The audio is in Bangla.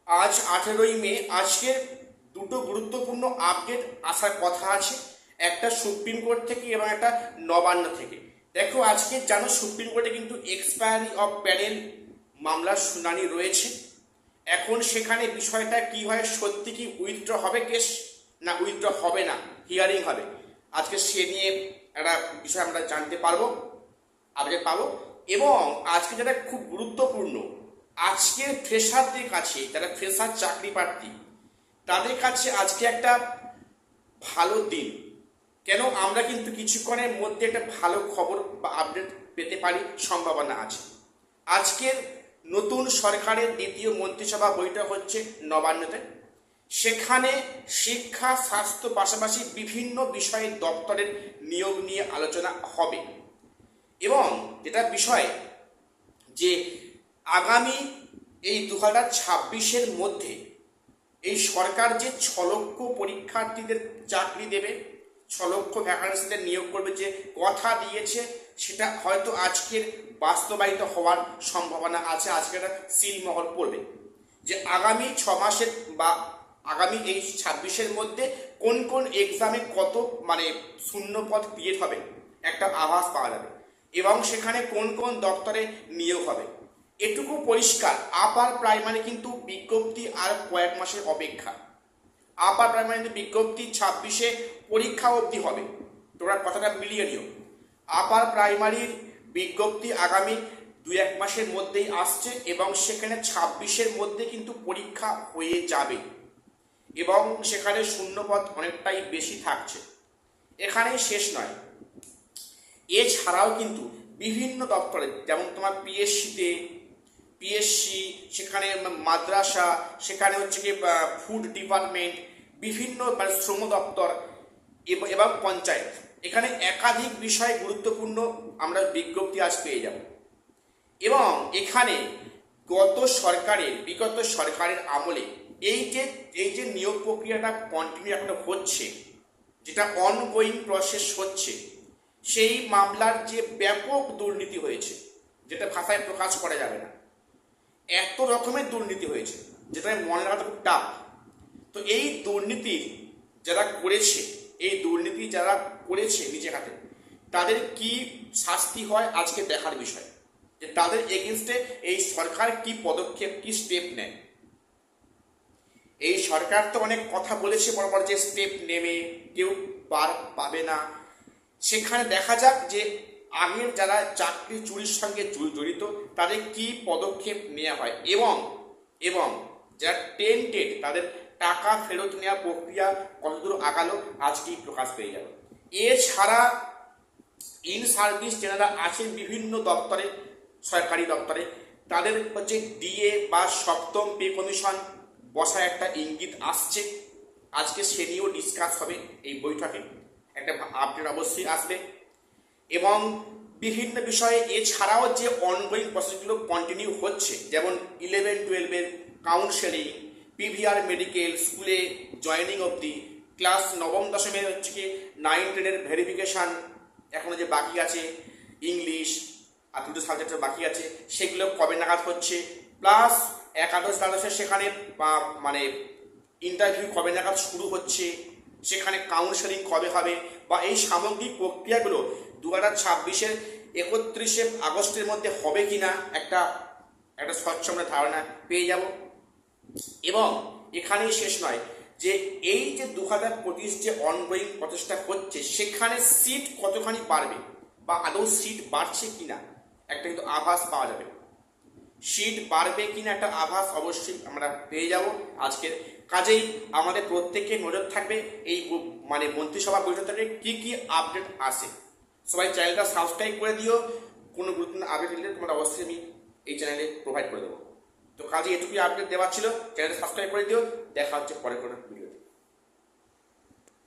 আজ 18ই মে। আজকে দুটো গুরুত্বপূর্ণ আপডেট আসার কথা আছে, একটা সুপ্রিম কোর্ট থেকে এবং একটা নবান্ন থেকে। দেখো, আজকে জানো সুপ্রিম কোর্টে কিন্তু এক্সপায়ারি অফ প্যানেল মামলার শুনানি রয়েছে। এখন সেখানে বিষয়টা কি হয়, সত্যি কি উইথড্র হবে কেস না উইথড্র হবে না, হিয়ারিং হবে। আজকে সে নিয়ে একটা বিষয় আমরা জানতে পারবো, আপডেট পাবো। এবং আজকে যেটা খুব গুরুত্বপূর্ণ, আজকের ফ্রেশারদের কাছে, যারা ফ্রেশার চাকরি প্রার্থী তাদের কাছে আজকে একটা ভালো দিন। কেন, আমরা কিন্তু কিছুক্ষণের মধ্যে একটা ভালো খবর বা আপডেট পেতে পারি, সম্ভাবনা আছে। আজকের নতুন সরকারের দ্বিতীয় মন্ত্রিসভা বৈঠক হচ্ছে নবান্নতে। সেখানে শিক্ষা, স্বাস্থ্য পাশাপাশি বিভিন্ন বিষয়ের দপ্তরের নিয়োগ নিয়ে আলোচনা হবে। এবং যেটা বিষয় যে আগামী এই 2026-এর মধ্যে এই সরকার যে 6 লক্ষ পরীক্ষার্থীদের চাকরি দেবে, 6 লক্ষ ভ্যাকান্সিতে নিয়োগ করবে, যে কথা দিয়েছে সেটা হয়তো আজকের বাস্তবায়িত হওয়ার সম্ভাবনা আছে। আজকে একটা সিলমোহর পড়বে যে আগামী 6 মাসের বা আগামী এই 26-এর মধ্যে কোন কোন এক্সামে কত শূন্যপদ ক্রিয়েট হবে, একটা আভাস পাওয়া যাবে। এবং সেখানে কোন কোন দপ্তরে নিয়োগ হবে এটুকু পরিষ্কার। আপার প্রাইমারি কিন্তু বিজ্ঞপ্তি আর কয়েক মাসের অপেক্ষা। আপার প্রাইমারি বিজ্ঞপ্তি 26-এ পরীক্ষা অবধি হবে, তোমরা কথাটা মিলিয়ে নিও। আপার প্রাইমারির বিজ্ঞপ্তি আগামী 2-1 মাসের মধ্যেই আসছে এবং সেখানে 26-এর মধ্যে কিন্তু পরীক্ষা হয়ে যাবে এবং সেখানে শূন্যপদ অনেকটাই বেশি থাকছে। এখানেই শেষ নয়, এছাড়াও কিন্তু বিভিন্ন দপ্তরে, যেমন তোমার পিএসসি, সেখানে মাদ্রাসা, সেখানে হচ্ছে কি ফুড ডিপার্টমেন্ট, বিভিন্ন শ্রম দপ্তর এবং পঞ্চায়েত, এখানে একাধিক বিষয় গুরুত্বপূর্ণ আমরা বিজ্ঞপ্তি আজ পেয়ে যাব। এবং এখানে বিগত সরকারের আমলে এই যে নিয়োগ প্রক্রিয়াটা কন্টিনিউ একটা হচ্ছে, যেটা অনগোয়িং প্রসেস হচ্ছে, সেই মামলার যে ব্যাপক দুর্নীতি হয়েছে, যেটা ভাষায় প্রকাশ করা যাবে না, এত রকমের দুর্নীতি হয়েছে যেটা মনে রাখাটা খুব টাফ। তো এই দুর্নীতি যারা করেছে নিজে হাতে, তাদের কি শাস্তি হয় আজকে দেখার বিষয়, যে তাদের এগেনস্টে এই সরকার কি পদক্ষেপ, কি স্টেপ নেয়। এই সরকার তো অনেক কথা বলেছে বরাবর যে স্টেপ নেবে, কেউ পার পাবে না। সেখানে দেখা যাক যে আগের যারা চাকরি চুরির সঙ্গে জড়িত তাদের কি পদক্ষেপ নেওয়া হয় এবং যারা টেন্টেড তাদের টাকা ফেরত নেওয়া প্রক্রিয়া কতদূর আগালো আজকেই প্রকাশ পেয়ে যাবে। এছাড়া ইন সার্ভিস যারা আছেন বিভিন্ন দপ্তরে, সরকারি দপ্তরে, তাদের হচ্ছে ডিএ বা সপ্তম পে কমিশন বসার একটা ইঙ্গিত আসছে। আজকে সে নিয়েও ডিসকাস হবে এই বৈঠকে, একটা আপডেট অবশ্যই আসবে। এবং বিভিন্ন বিষয়ে এছাড়াও যে অনগোয়িং প্রসেসগুলো কন্টিনিউ হচ্ছে, যেমন 11-12-এর কাউন্সেলিং, পিভিআর মেডিকেল স্কুলে জয়েনিং অবধি, ক্লাস 9ম-10মের হচ্ছে কি 9-10-এর ভেরিফিকেশান এখনও যে বাকি আছে, ইংলিশ আর 2টো সাবজেক্টের বাকি আছে, সেগুলো কবে নাগাদ হচ্ছে, প্লাস একাদশ-দ্বাদশের সেখানে ইন্টারভিউ কবে নাগাদ শুরু হচ্ছে, সেখানে কাউন্সেলিং কবে হবে, বা এই সামগ্রিক প্রক্রিয়াগুলো 2026-এর 31শে আগস্টের মধ্যে হবে কিনা একটা স্বচ্ছ আমরা ধারণা পেয়ে যাব। এবং এখানেই শেষ নয়, যে এই যে 2025 যে অনগোয়িং প্রচেষ্টা হচ্ছে, সেখানে সিট কতখানি বাড়বে বা আদৌ সিট বাড়ছে কিনা একটা কিন্তু আভাস পাওয়া যাবে। সিট বাড়বে কিনা একটা আভাস অবশ্যই আমরা পেয়ে যাব আজকের। কাজেই আমাদের প্রত্যেকের নজর থাকবে এই মন্ত্রিসভা বৈঠক থেকে কী কী আপডেট আসে। সবাই চ্যানেলটা সাবস্ক্রাইব করে দিও, কোনো গুরুত্বপূর্ণ আপডেট দিলে তোমরা অবশ্যই আমি এই চ্যানেলে প্রোভাইড করে দেবো। তো কাজে এটুকুই আপডেট দেওয়ার ছিল, চ্যানেলটা সাবস্ক্রাইব করে দিও। দেখা হচ্ছে পরে কোনো